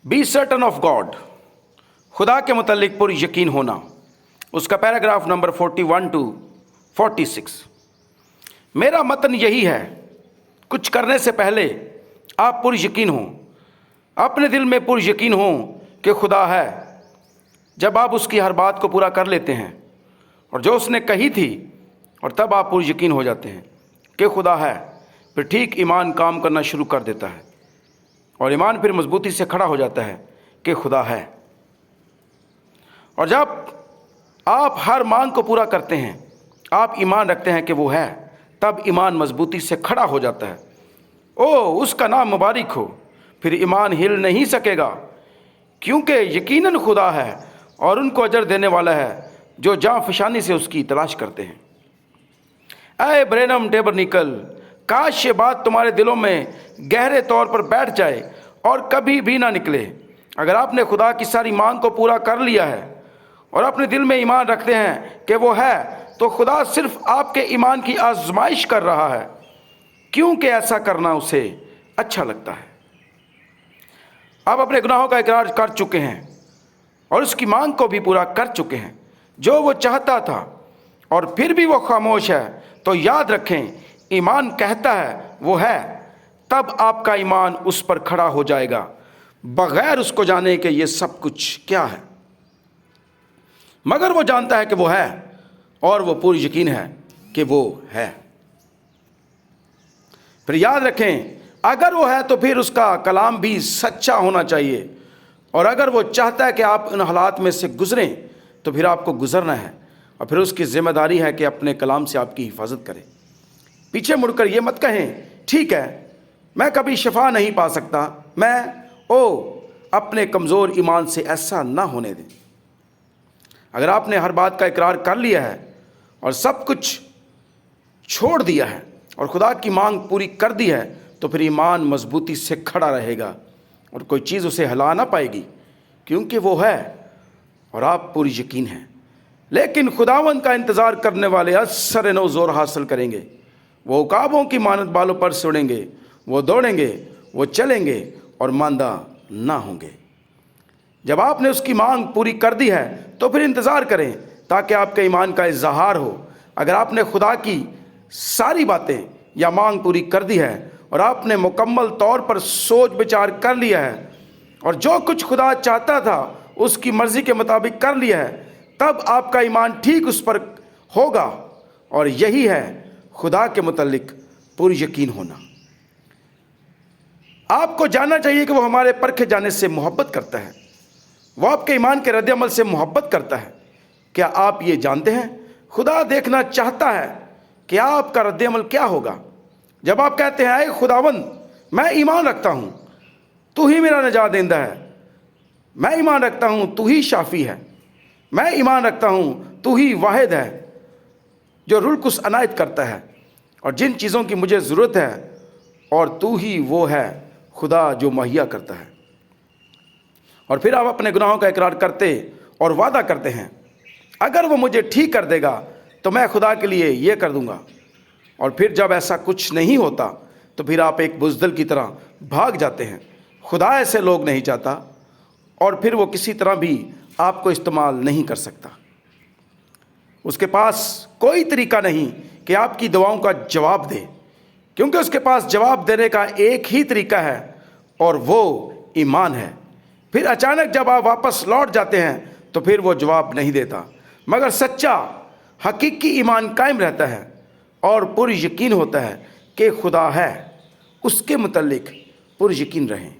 Be certain of God, खुदा के मुतल्लिक पर यकीन होना। उसका पैराग्राफ नंबर 41 टू 46। मेरा मतन यही है, कुछ करने से पहले आप पुर यकीन हों, अपने दिल में पुर यकीन हों कि खुदा है। जब आप उसकी हर बात को पूरा कर लेते हैं और जो उसने कही थी, और तब आप पुर यकीन हो जाते हैं कि खुदा है, फिर ठीक ईमान काम करना शुरू कर देता है और ईमान फिर मजबूती से खड़ा हो जाता है कि खुदा है। और जब आप हर मांग को पूरा करते हैं, आप ईमान रखते हैं कि वो है, तब ईमान मजबूती से खड़ा हो जाता है। ओ उसका नाम मुबारक हो। फिर ईमान हिल नहीं सकेगा, क्योंकि यकीनन खुदा है और उनको अजर देने वाला है जो जाँ फिशानी से उसकी तलाश करते हैं। ऐ ब्रेनम टेबरनिकल, काश ये बात तुम्हारे दिलों में गहरे तौर पर बैठ जाए और कभी भी ना निकले। अगर आपने खुदा की सारी मांग को पूरा कर लिया है और अपने दिल में ईमान रखते हैं कि वो है, तो खुदा सिर्फ आपके ईमान की आजमाइश कर रहा है, क्योंकि ऐसा करना उसे अच्छा लगता है। आप अपने गुनाहों का इकरार कर चुके हैं और उसकी मांग को भी पूरा कर चुके हैं जो वो चाहता था, और फिर भी वो खामोश है, तो याद रखें, ईमान कहता है वो है, तब आपका ईमान उस पर खड़ा हो जाएगा बगैर उसको जाने कि ये सब कुछ क्या है। मगर वो जानता है कि वो है और वो पूरी यकीन है कि वो है। फिर याद रखें, अगर वो है तो फिर उसका कलाम भी सच्चा होना चाहिए, और अगर वो चाहता है कि आप उन हालात में से गुजरें, तो फिर आपको गुजरना है, और फिर उसकी जिम्मेदारी है कि अपने कलाम से आपकी हिफाजत करे। पीछे मुड़कर ये मत कहें, ठीक है मैं कभी शिफा नहीं पा सकता, अपने कमज़ोर ईमान से ऐसा ना होने दें। अगर आपने हर बात का इकरार कर लिया है और सब कुछ छोड़ दिया है और खुदा की मांग पूरी कर दी है, तो फिर ईमान मजबूती से खड़ा रहेगा और कोई चीज़ उसे हिला ना पाएगी, क्योंकि वो है और आप पूरी यकीन हैं। लेकिन खुदावंद का इंतज़ार करने वाले असर नो ज़ोर हासिल करेंगे। वो उकाबों की मानत बालों पर सुड़ेंगे, वो दौड़ेंगे, वो चलेंगे और मांदा ना होंगे। जब आपने उसकी मांग पूरी कर दी है, तो फिर इंतज़ार करें ताकि आपके ईमान का इजहार हो। अगर आपने खुदा की सारी बातें या मांग पूरी कर दी है और आपने मुकम्मल तौर पर सोच विचार कर लिया है और जो कुछ खुदा चाहता था उसकी मर्ज़ी के मुताबिक कर लिया है, तब आपका ईमान ठीक उस पर होगा, और यही है खुदा के मुतल्लिक पूरी यकीन होना। आपको जानना चाहिए कि वो हमारे परखे जाने से मोहब्बत करता है, वो आपके ईमान के रद्द अमल से मोहब्बत करता है। क्या आप ये जानते हैं, खुदा देखना चाहता है कि आपका रद्द अमल क्या होगा। जब आप कहते हैं, ऐ खुदावंद मैं ईमान रखता हूँ तू ही मेरा निजात देंदा है, मैं ईमान रखता हूँ तू ही शाफी है, मैं ईमान रखता हूँ तू ही वाहिद है जो रुल्कुस अनायत करता है और जिन चीज़ों की मुझे ज़रूरत है, और तू ही वो है खुदा जो मुहैया करता है। और फिर आप अपने गुनाहों का इकरार करते और वादा करते हैं, अगर वो मुझे ठीक कर देगा तो मैं खुदा के लिए ये कर दूंगा। और फिर जब ऐसा कुछ नहीं होता, तो फिर आप एक बुज़दिल की तरह भाग जाते हैं। खुदा ऐसे लोग नहीं चाहता, और फिर वो किसी तरह भी आपको इस्तेमाल नहीं कर सकता। उसके पास कोई तरीका नहीं कि आपकी दुआओं का जवाब दे, क्योंकि उसके पास जवाब देने का एक ही तरीका है, और वो ईमान है। फिर अचानक जब आप वापस लौट जाते हैं, तो फिर वो जवाब नहीं देता, मगर सच्चा हकीकी ईमान कायम रहता है और पुर यकीन होता है कि खुदा है। उसके मुतल्लिक पुर यकीन रहें।